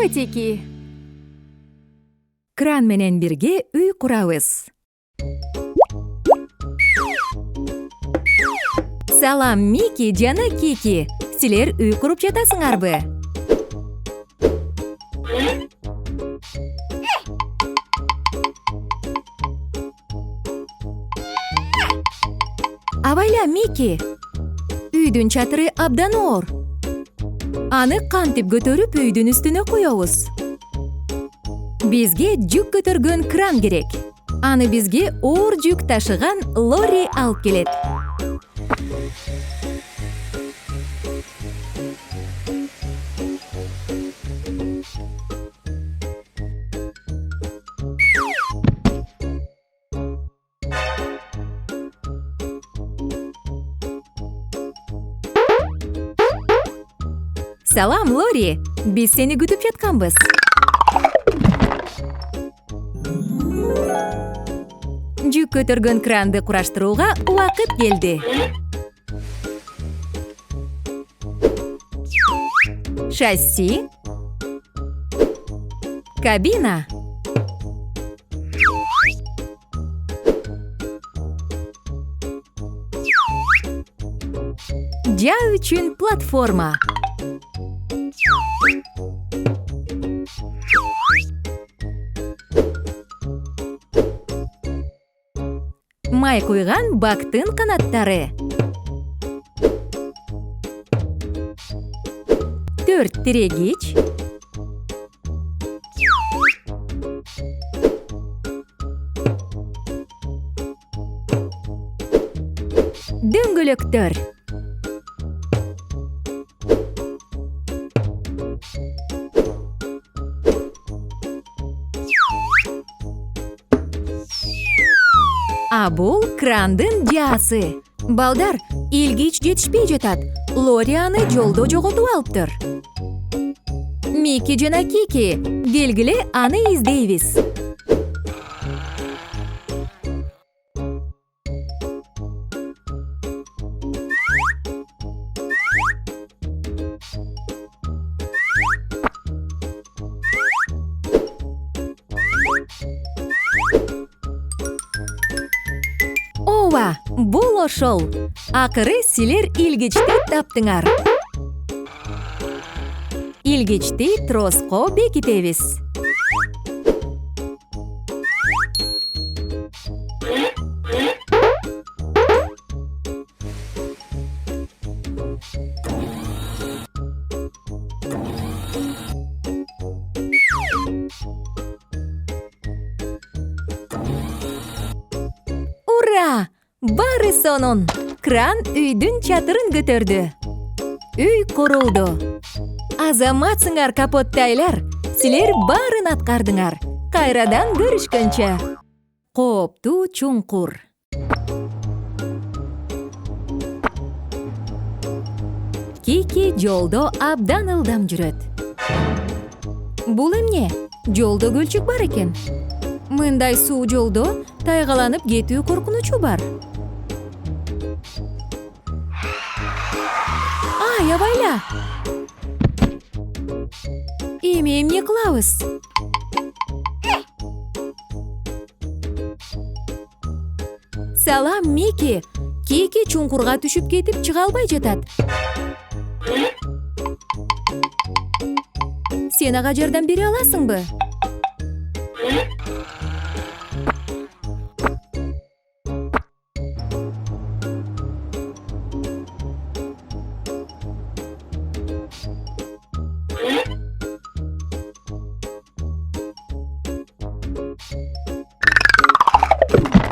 котики. Кран менен бирге үй курабыз. Салам, Мики жана Кики. Силер үй куруп жатасыңарбы? Абайла, Мики. Үйдүн чатыры абдан оор. Аны кантип көтөрүп үйдүн үстүнө коебуз? Бизге жүк көтөргөн кран керек. Аны бизге оор жүк ташыган Лори алып келет. Салам, Лори. Биз сени күтүп жатканбыз. Жүк көтөргөн кранды кураштырууга убакыт келди. Шасси, кабина, жаа үчүн платформа. Май куйган бактын канаттары. 4 тирегич. Дөңгөлөктөр. А бул крандын жаасы. Балдар, илгич жетишпей жатат. Лори аны жолдо жоготуп алыптыр. Мики жана Кики, келгиле аны издейбиз. Ооба, бул ошол. Акыры силер илгичти таптыңар. Илгичти троско бекитебиз. Ура! Бары сонун! Кран үйдүн чатырын көтөрдү. Үй курулду. Азаматсыңар, капоттайлар. Силер барын аткардыңар. Кайрадан көрүшкөнчө. Кооптуу чуңкур. Кики жолдо абдан ылдам жүрөт. Бул эмне? Жолдо көлчүк бар экен. Мындай суу жолдо тайгаланып кетүү коркунучу бар. Ай, абайла! Эми эмне кылабыз? Салам, Мики. Кики чуңкурга түшүп кетип чыга албай жатат. Сен ага жардам бере аласыңбы?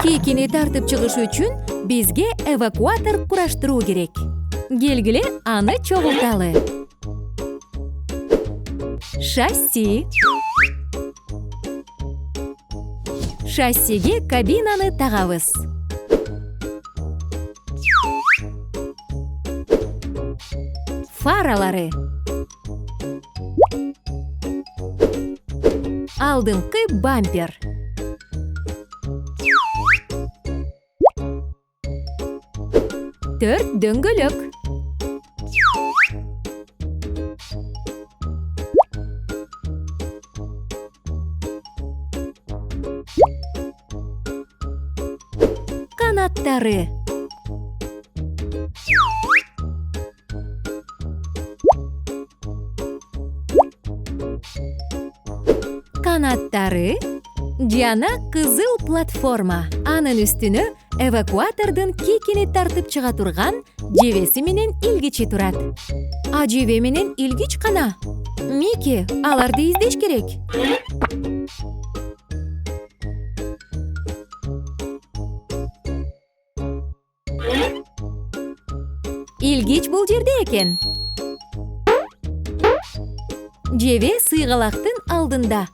Кикини тартып чыгыш үчүн бизге эвакуатор кураштыруу керек. Келгиле аны чогулталы. Шасси. Шассиге кабинаны тагабыз. Фаралары. Алдыңкы бампер. Төрт дөңгөлөк. Канаттары. Канаттары жана кызыл платформа. Анын үстүнө эвакуатордун кекини тартып чыга турган жебеси менен илгичи турат. А жебе менен илгич кана? Мики, аларды издеш керек. Илгич бул жерде экен. Жебе сыйгалактын алдында.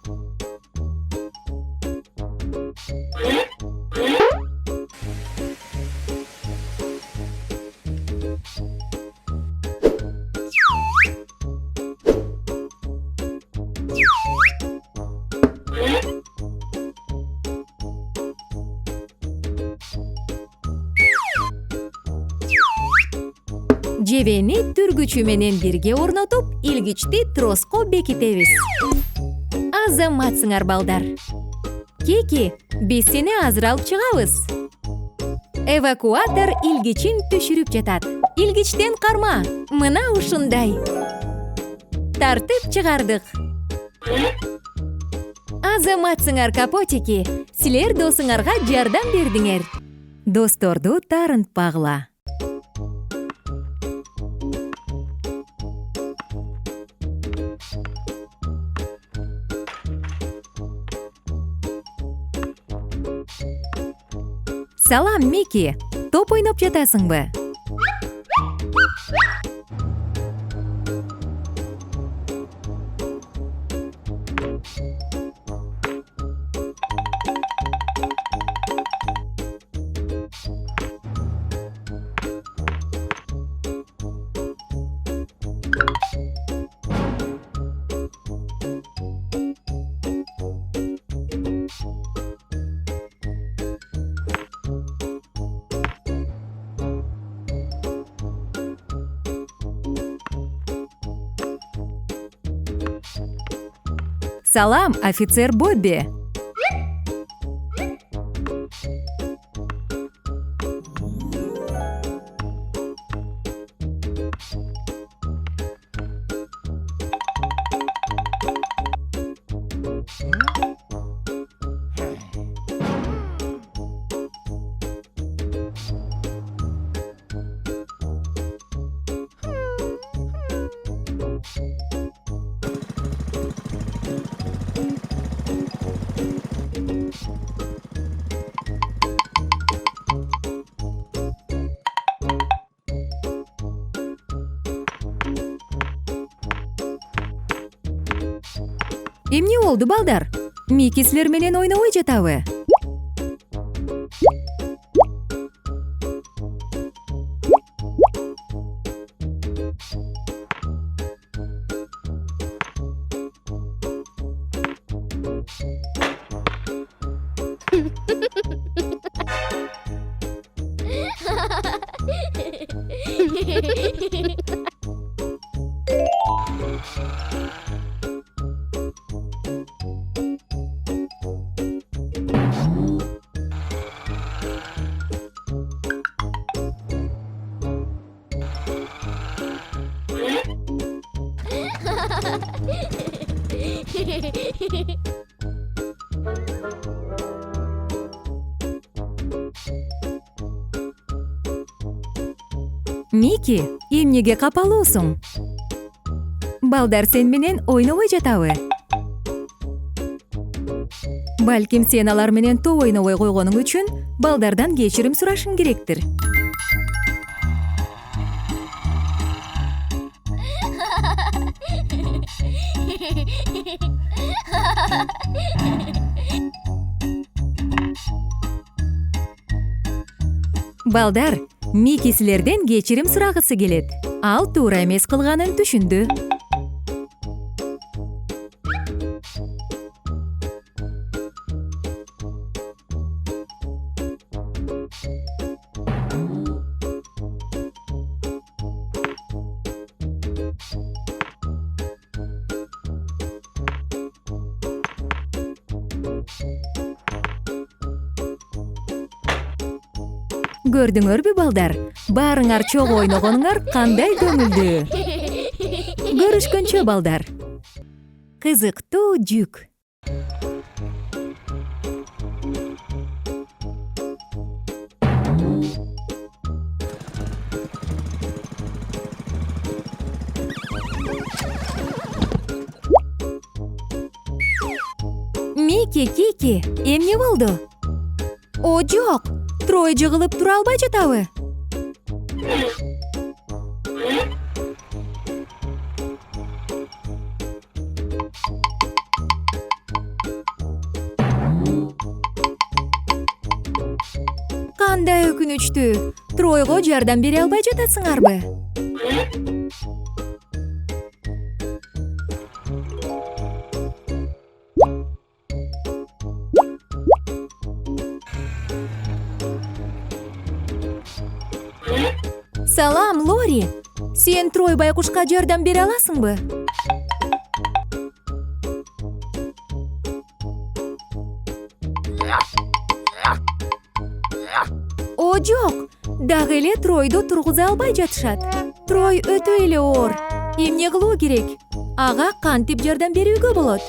Жебени түргүчү менен бирге орнотуп, илгичти троско бекитебиз. Азаматсыңар балдар. Кеки, биз сени азыр алып чыгабыз. Эвакуатор илгичин түшүрүп жатат. Илгичтен карма, мына ушундай. Тартып чыгардык. Азаматсыңар капотики, силер досуңарга жардам бердиңер. Досторду таарынтпагыла. Салам, Мики. Топ ойноп жатасыңбы? Салам, офицер Бобби. Эмне болду, балдар? Мики силер менен ойнобой жатабы? Мики, эмнеге капалуусуң? Балдар сен менен ойнобой жатабы? Балким сен алар менен топ ойнобой койгонуң үчүн балдардан кечирим сурашың керектир. Балдар, Мики силерден кечирим сурагысы келет. Ал туура эмес кылганын түшүндү. Көрдүңөрбү балдар? Баарыңар чогуу ойногонуңар кандай көңүлдүү. Көрүшкөнчө балдар. Кызыктуу жүк. Кики, эмне болду? О, жок. Трой жыгылып тура албай жатабы? Кандай өкүнүчтүү. Тройго жардам бере албай жатасыңарбы? Салам, Лори. Сен Трой байкушка жардам бере аласыңбы? О, жок. Дагы эле Тройду тургуза албай жатышат. Трой өтө эле оор. Эмне кылуу керек? Ага кантип жардам берүүгө болот?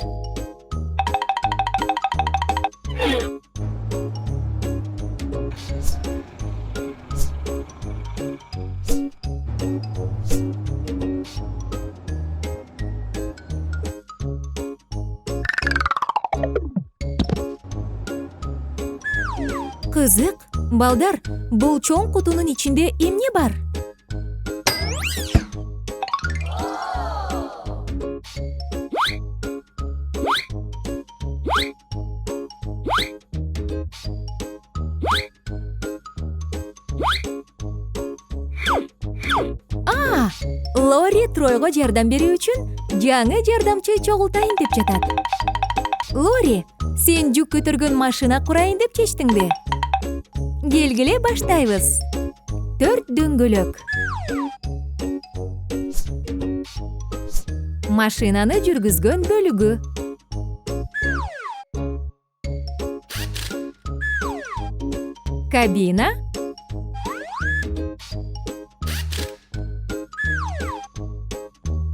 Кызык. Балдар, бул чоң кутунун ичинде эмне бар? Лори Тройго жардам берүү үчүн жаңы жардамчы чогултайын деп жатат. Лори, сен жүк көтөргөн машина курайын деп чечтиңби? Келгиле баштайбыз. 4 дөңгөлөк. Машинаны жүргүзгөн бөлүгү. Кабина.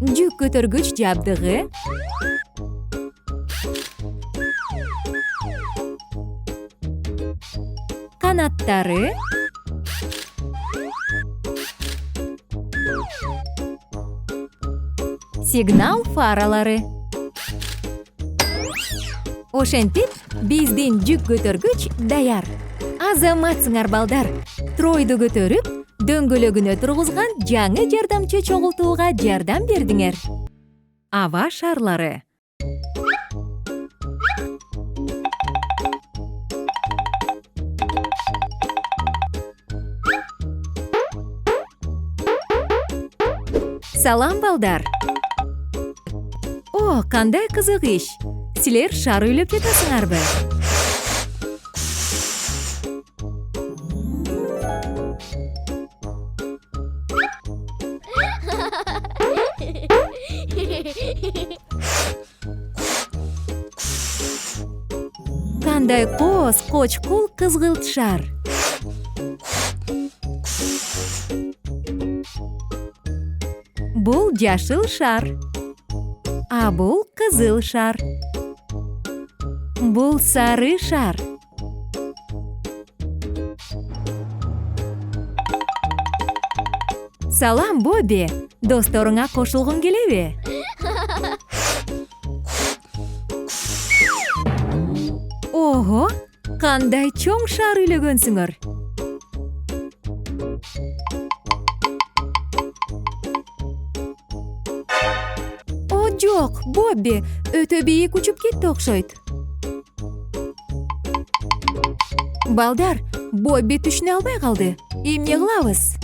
Жүк көтөргүч жабдыгы. Канаттары. Сигнал фаралары. Ошентип, биздин жүк көтөргүч даяр. Азаматсыңар балдар. Тройду көтөрүп, дөңгөлөгүнө тургузган жаңы жардамчы чогултууга жардам бердиңер. Аба шарлары. Салам балдар. О, кандай кызык иш. Силер шар үйлөп жатасыңарбы? Кандай коз, кочкул кызгылт шар. Бул жашыл шар. А бул кызыл шар. Бул сары шар. Салам, Бобби. Досторуңа кошулгуң келеби? Ого, кандай чоң шар үйлөгөнсүңөр. О, жок, Бобби, өтө бийик учуп кетти окшойт. Балдар, Бобби түшүнө албай калды. Эмне кылабыз?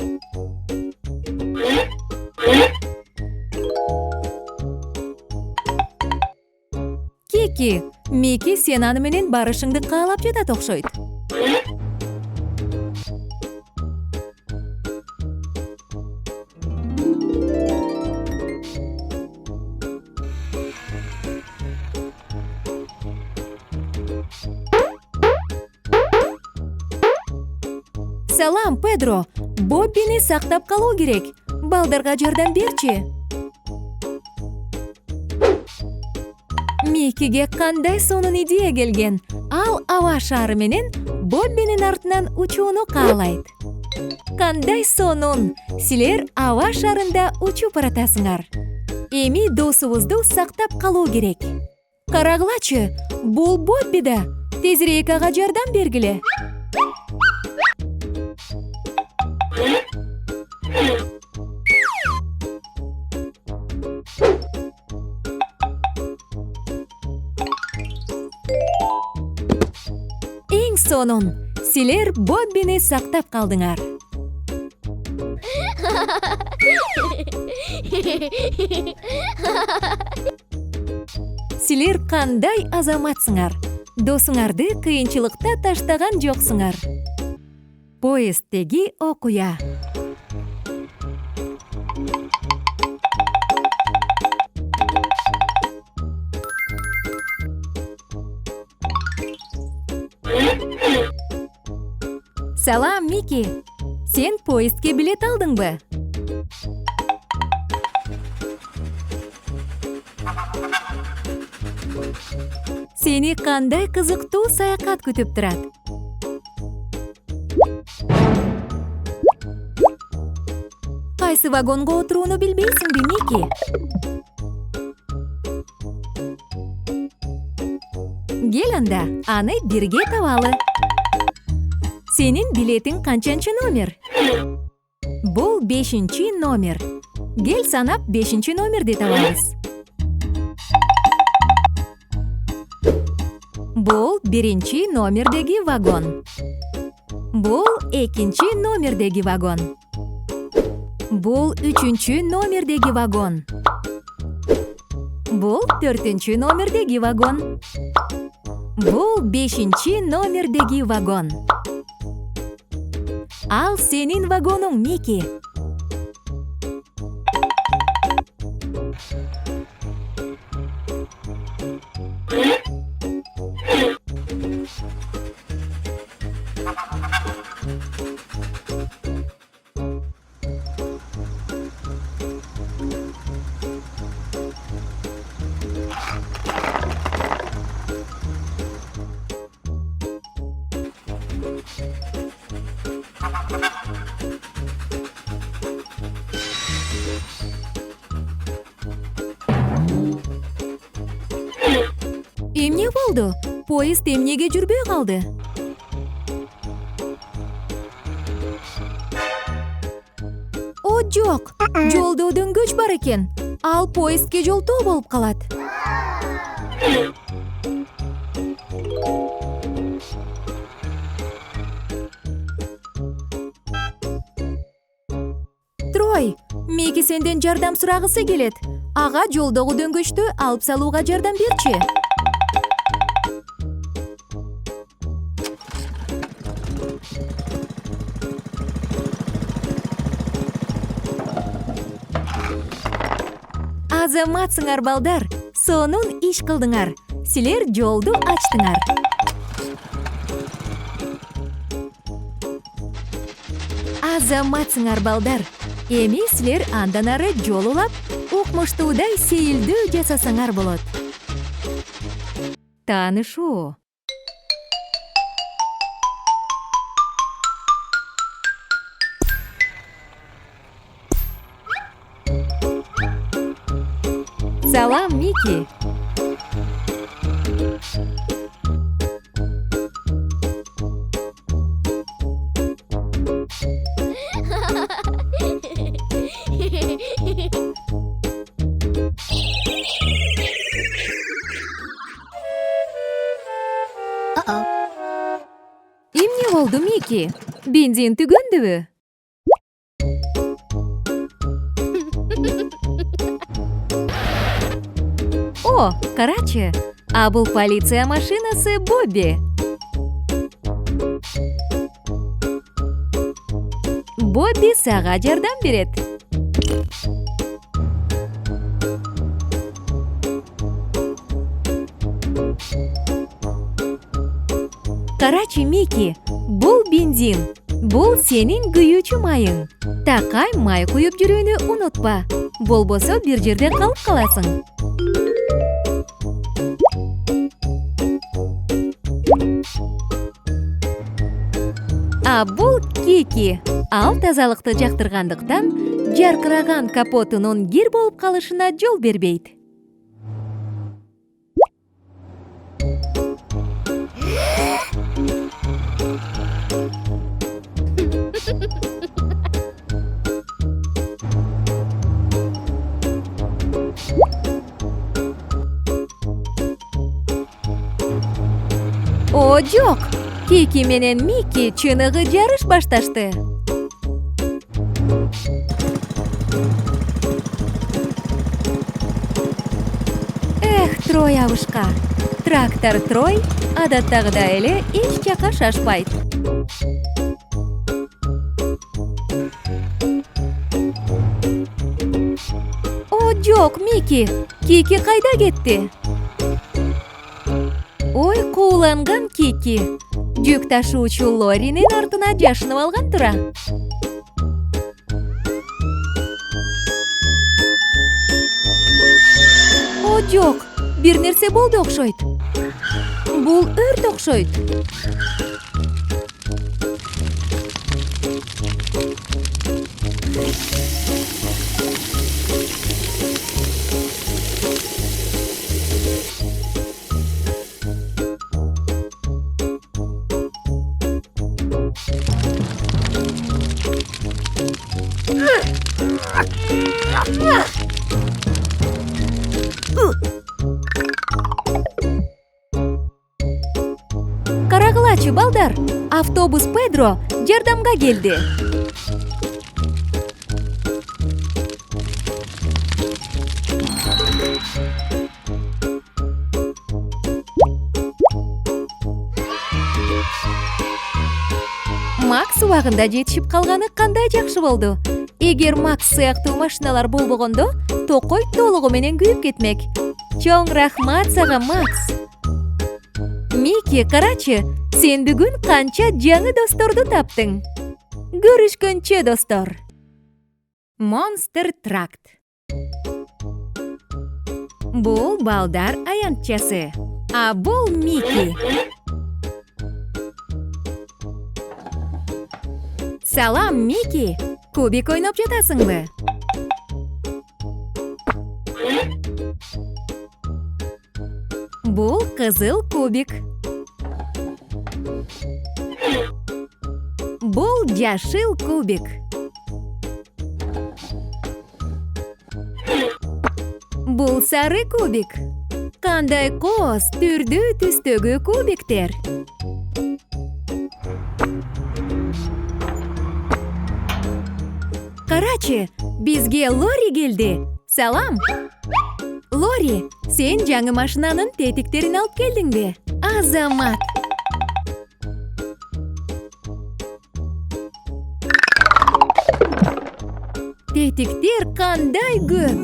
Кики, Мики сен аны менен барышыңды каалап жатат окшойт. Салам, Педро. Боббини сактап калуу керек. Балдарга жардам берчи. Микиге кандай сонун идея келген. Ал аба шары менен Боббинин артынан учууну каалайт. Кандай сонун! Силер аба шарында учуп баратасыңар. Эми досубузду сактап калуу керек. Карагылачы, бул Бобби да. Тезирээк ага жардам бергиле. Эң сонун, силер Боббини сактап калдыңар. Силер кандай азаматсыңар? Досуңарды кыйынчылыкта таштаган жоксуңар. Поезддеги окуя. Салам, Мики. Сен поездге билет алдыңбы? Сени кандай кызыктуу саякат күтүп турат? Кайсы вагонго отурууну билбейсиңби, Мики? Кел анда, аны бирге табалы. Сенин билетиң канчанчы номер? Бул 5-чи номер. Кел санап 5-чи номерди табабыз. Бул 1-чи номердеги вагон. Бул 2-чи номердеги вагон. Бул 3-чү номердеги вагон. Бул 4-чү номердеги вагон. Бул 5-чи номердеги вагон. Ал сенин вагонуң, Мики. Эмне болду? Поезд эмнеге жүрбөй калды? О, жок. Жолдо дөңгөч бар экен. Ал поездге жолтоо болуп калат. Трой, Мики сенден жардам сурагысы келет. Ага жолдогу дөңгөчтү алып салууга жардам берчи. Азаматсыңар, балдар. Сонун иш кылдыңар. Силер жолду ачтыңар. Азаматсыңар, балдар. Эми силер андан ары жол улап, укмуштуудай сейилдүү жасасаңар болот. Таанышуу. Салам, Мики. Эмне болду, Мики? Бензин түгөндүбү? О, карачы, а бул полиция машинасы Бобби. Бобби сага жардам берет. Карачы, Мики, бул бензин. Бул сенин күйүүчү майың. Такай май куюп жүрүүнү унутпа. Болбосо бир жерде калып каласың. А бул Кики. Ал тазалыкты жактыргандыктан жаркыраган капотунун кир болуп калышына жол бербейт. О, жок! Кики менен Мики чыныгы жарыш башташты. Эх, Трой абышка. Трактор Трой адаттагыдай эле эч жака шашпайт. О, жок, Мики. Кики кайда кетти? Ой, кууланган Кики. Жүк ташуучу Лоринин артына жашынып алган тура. О, жок, бир нерсе болду окшойт. Бул өрт окшойт. Карагылачы, балдар, автобус Педро жардамга келди. Макс убагында жетишип калганы кандай жакшы болду. Эгер Макс сыяктуу машиналар болбогондо, токой толугу менен күйүп кетмек. Чоң рахмат сага, Макс. Мики, карачы, сен бүгүн канча жаңы досторду таптың. Көрүшкөнчө, достор. Монстр Тракт. Бул балдар аянтчасы. А бул Мики. Салам, Мики. Кубик ойноп жатасыңбы? Бул кызыл кубик. Бул жашыл кубик. Бул сары кубик. Кандай коз, түрдүү түстөгү кубиктер. Карачы, бизге Лори келди. Салам. Лори, сен жаңы машинанын тетиктерин алып келдиңби? Азамат. Тетиктер кандай көп.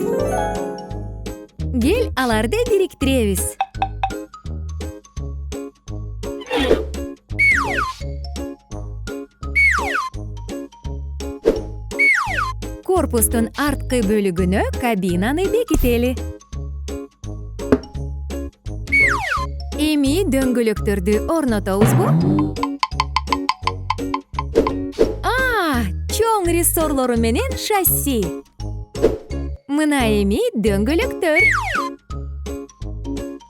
Кел, аларды бириктиребиз. Корпустун арткы бөлүгүнө кабинаны бекители. Эми дөңгөлөктөрдү орнотобузбу? Чоң рессорлору менен шасси. Мына эми дөңгөлөктөр.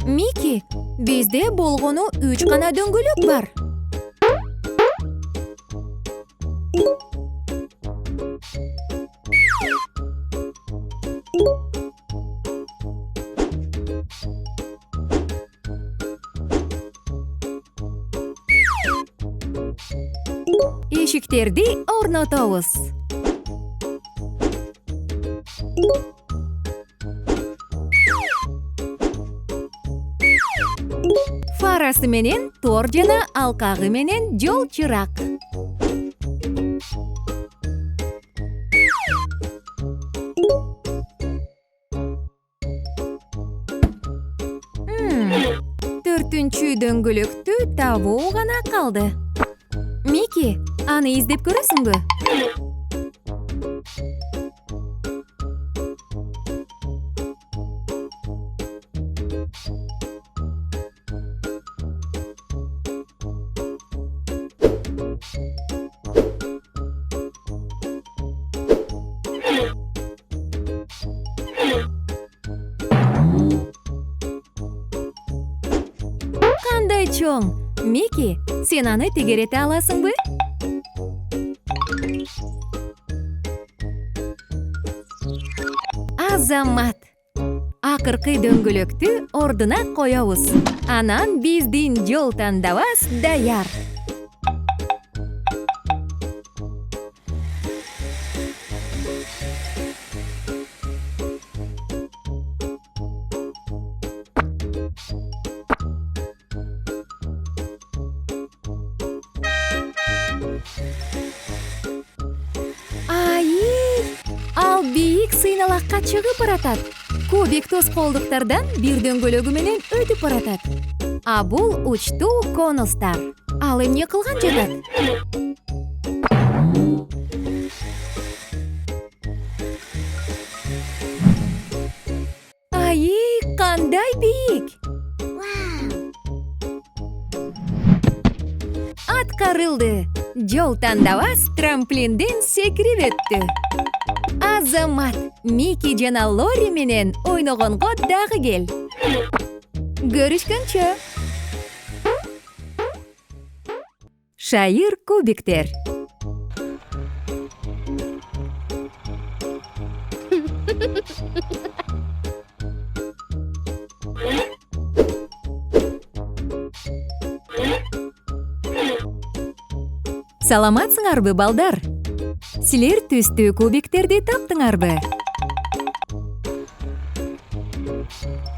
Мики, бизде болгону 3 гана дөңгөлөк бар. Эшиктерди орнотобуз. Фарасы менен тор жана алкагы менен жол чырак. Төртүнчү дөңгөлөктү табуу гана калды. Мики, аны издеп көрөсүңбү? Кандай чоң? Мики, сен аны тегерете аласыңбы? Азамат. Акыркы дөңгөлөктү ордуна коебуз. Анан биздин жол тандабас даяр. Ал бийик сыйналакка чыгып баратат. Кубик тоскоолдуктардан бир дөңгөлөгү менен өтүп баратат. А бул учтуу конустар. Ал эмне кылган жатат? Кандай бийик! Аткарылды. Жол тандабас трамплинден секирип өттү. Азамат, Мики жана Лори менен ойногонго дагы кел. Көрүшкөнчө. Шайыр кубиктер. Саламатсыңарбы, балдар? Силер түстүү кубиктерди таптыңарбы?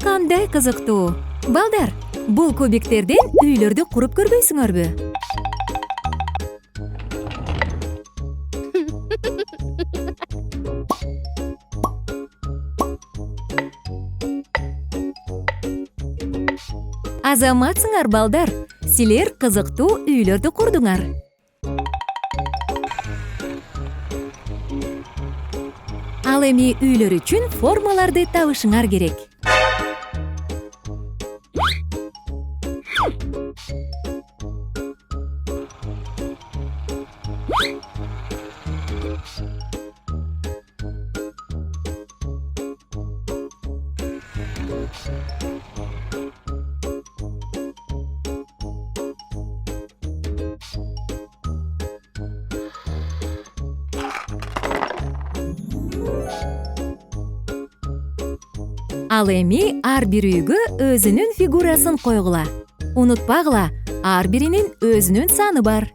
Кандай кызыктуу. Балдар, бул кубиктерден үйлөрдү куруп көрбөйсүңөрбү? Азаматсыңар, балдар. Силер кызыктуу үйлөрдү курдуңар. Ал эми үйлөр үчүн формаларды табышыңар керек. Ал эми ар бир үйгө өзүнүн фигурасын койгула. Унутпагыла, ар биринин өзүнүн саны бар.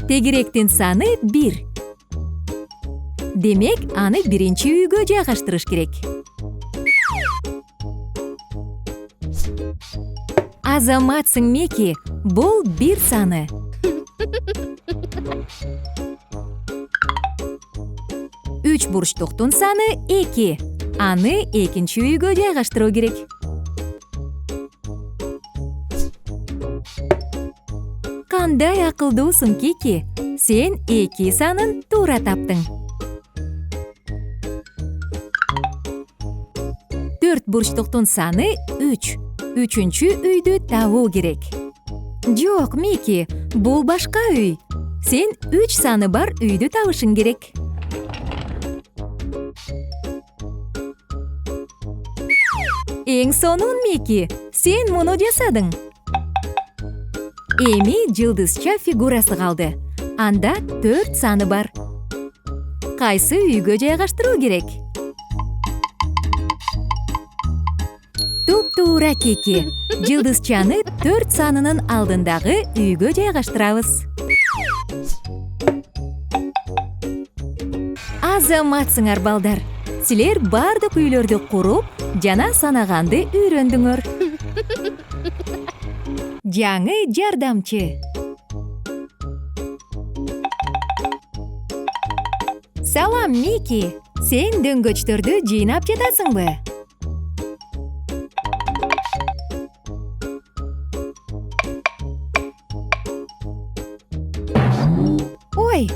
Тегеректин саны 1. Демек, аны биринчи үйгө жайгаштырыш керек. Азаматсың, Мики, бул 1 саны. Үч бурчтуктун саны 2. Аны экинчи үйгө жайгаштыруу керек. Кандай акылдуусуң, Кики? Сен 2 санын туура таптың. 4 бурчтуктун саны 3. Үчүнчү үйдү табуу керек. Жок, Мики, бул башка үй. Сен 3 саны бар үйдү табышың керек. Эң сонун, Мики, сен муну жасадың. Эми жылдызча фигурасы калды. Анда 4 саны бар. Кайсы үйгө жайгаштыруу керек? Туп-туура, Кики. Жылдызчаны 4 санынын алдындагы үйгө жайгаштырабыз. Азаматсыңар, балдар. Силер бардык үйлөрдү куруп, жана санаганды үйрөндүңөр. Жаңы жардамчы. Салам, Мики. Сен дөңгөчтөрдү жыйнап жатасыңбы? Ой,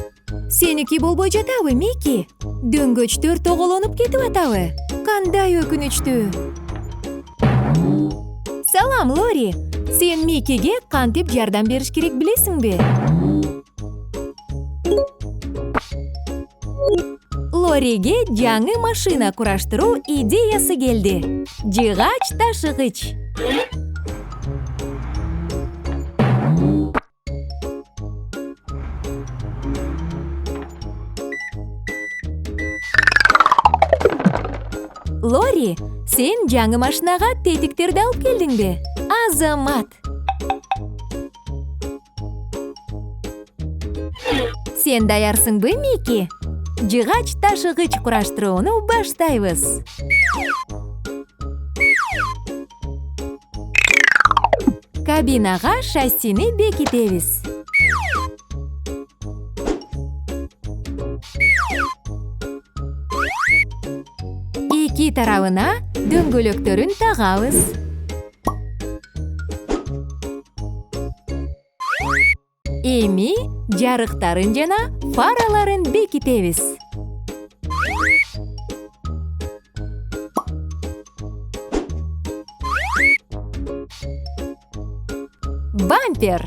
сеники болбой жатабы, Мики? Дөңгөчтөр тоголонуп кетип атабы? Кандай өкүнүчтүү. Салам, Лори. Сен Микиге кантип жардам бериш керек билесиңби? Лориге жаңы машина кураштыруу идеясы келди. Жыгач ташыгыч. Лори, сен жаңы машинага тетиктерди алып келдиңби? Азамат. Сен даярсыңбы, Мики? Жыгач ташыгыч кураштырууну баштайбыз. Кабинага шассини бекитебиз. Эки тарабына дөңгөлөктөрүн тагабыз. Эми жарыктарын жана фараларын бекитебиз. Бампер.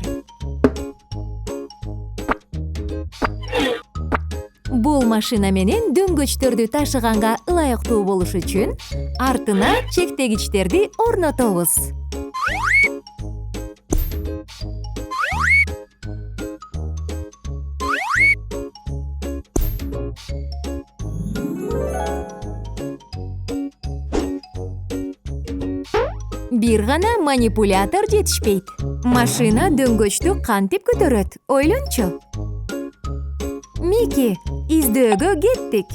Бул машина менен дөңгөчтөрдү ташыганга ылайыктуу болуш үчүн артына чектегичтерди орнотобуз. Бир гана манипулятор жетишпейт. Машина дөңгөчтү кантип көтөрөт? Ойлончу. Мики, издөөгө кеттик.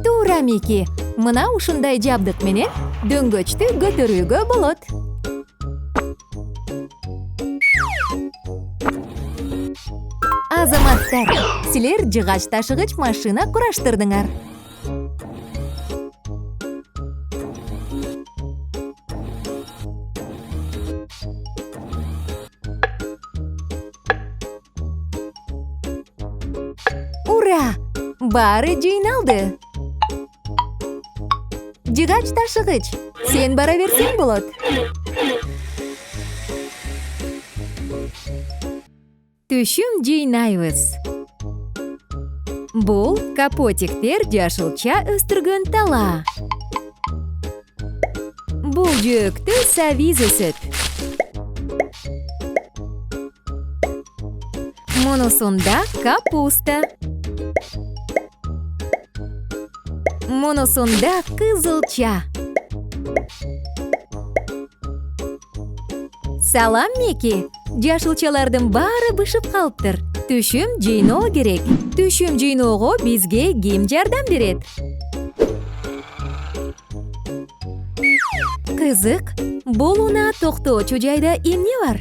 Туура, Мики. Мына ушундай жабдык менен дөңгөчтү көтөрүүгө болот. Азаматтар, силер жыгач ташыгыч машина кураштырдыңар. Ура! Баары жыйналды. Жыгач ташыгыч, сен бара берсең болот. Түшүм жыйнайбыз. Бул капотиктер жашылча өстүргөн тала. Бул жөөктө сабиз өсөт. Мунусунда капуста. Мунусунда кызылча. Салам, Мики. Жашылчалардын баары бышып калыптыр. Түшүм жыйноо керек. Түшүм жыйноого бизге ким жардам берет? Кызык, бул унаа токтоочу жайда эмне бар?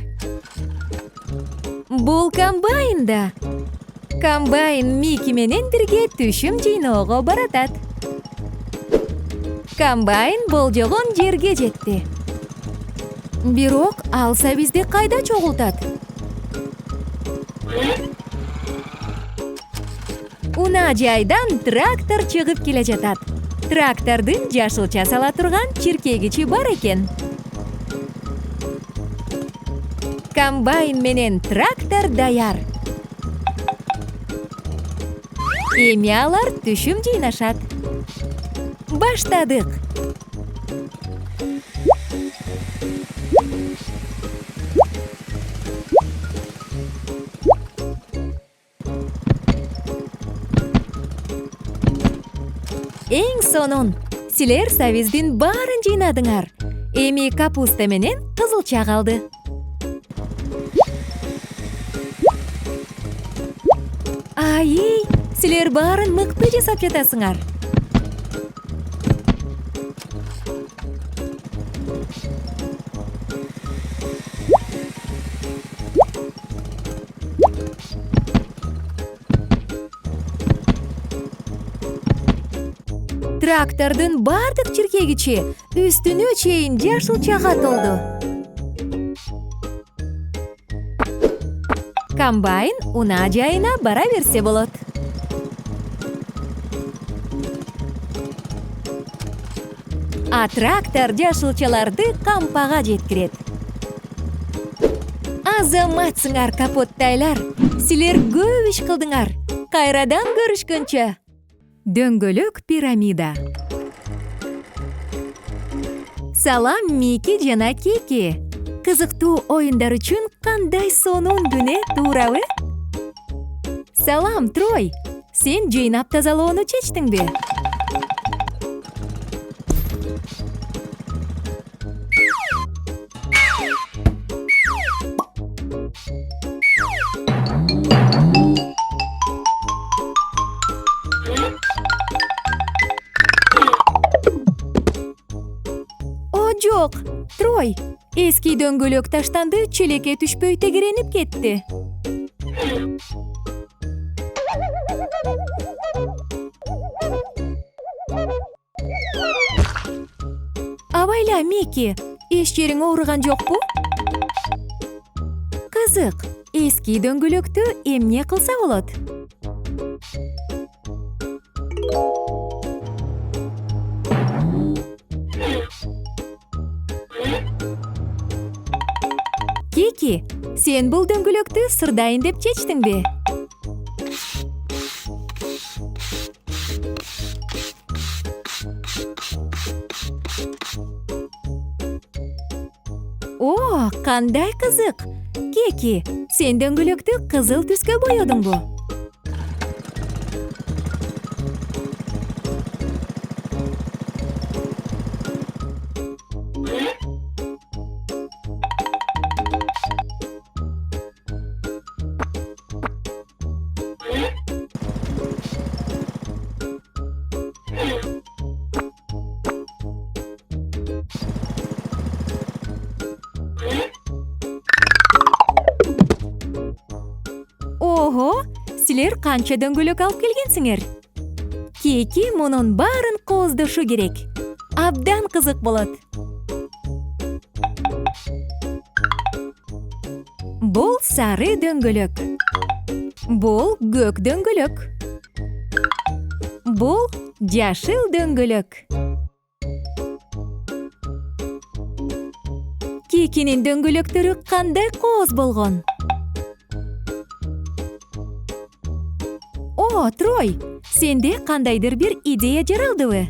Бул комбайнда. Комбайн Мики менен бирге түшүм жыйноого баратат. Комбайн болжогон жерге жетти. Бирок ал сабизди кайда чогултат? Унаа жайдан трактор чыгып келе жатат. Трактордун жашылча сала турган чиркегичи бар экен. Комбайн менен трактор даяр. Эми алар түшүм жыйнашат. Баштадык. Эң сонун, силер сабиздин баарын жыйнадыңар. Эми капуста менен кызылча калды. Ай, силер баарын мыкты жасап жатасыңар. Трактордун бардык чиркегичи үстүнө чейин жашылчага толду. Комбайн унаа жайына бара берсе болот. А трактор жашылчаларды кампага жеткирет. Азаматсыңар, капоттайлар. Силер көп иш кылдыңар. Кайрадан көрүшкөнчө. Дөңгөлөк пирамида. Салам, Мики жана Кики. Кызыктуу оюндар үчүн кандай сонун күнү, туурабы? Салам, Трой. Сен жыйнап тазалоону чечтиңби? Жок, Трой, эски дөңгөлөк таштанды, челекке түшпөй тегеренип кетти. Абайла, Мики, эч жериң ооруган жокпу? Кызык, эски дөңгөлөктү эмне кылса болот? Кики, сен бул дөңгөлөктү сырдайын деп чечтиңби? О, кандай кызык! Кики, сен дөңгөлөктү кызыл түскө боёдуңбу? Ого, силер канча дөңгөлөк алып келгенсиңер? Кики мунун баарын кооздошу керек. Абдан кызык болот. Бул сары дөңгөлөк. Бул көк дөңгөлөк. Бул жашыл дөңгөлөк. Кикинин дөңгөлөктөрү кандай кооз болгон? О, Трой, сенде кандайдыр бир идея жаралдыбы?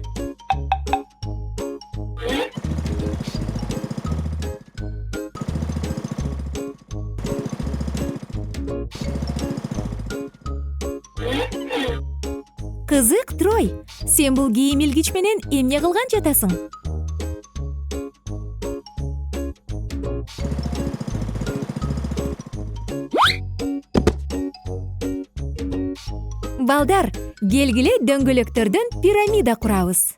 Кызык, Трой, сен бул кийим илгич менен эмне кылган жатасың? Балдар, келгиле дөңгөлөктөрдөн пирамида курабыз.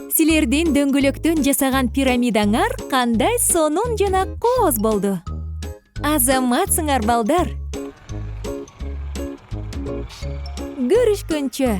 Силердин дөңгөлөктөн жасаган пирамидаңар кандай сонун жана кооз болду. Азаматсыңар, балдар. Көрүшкөнчө.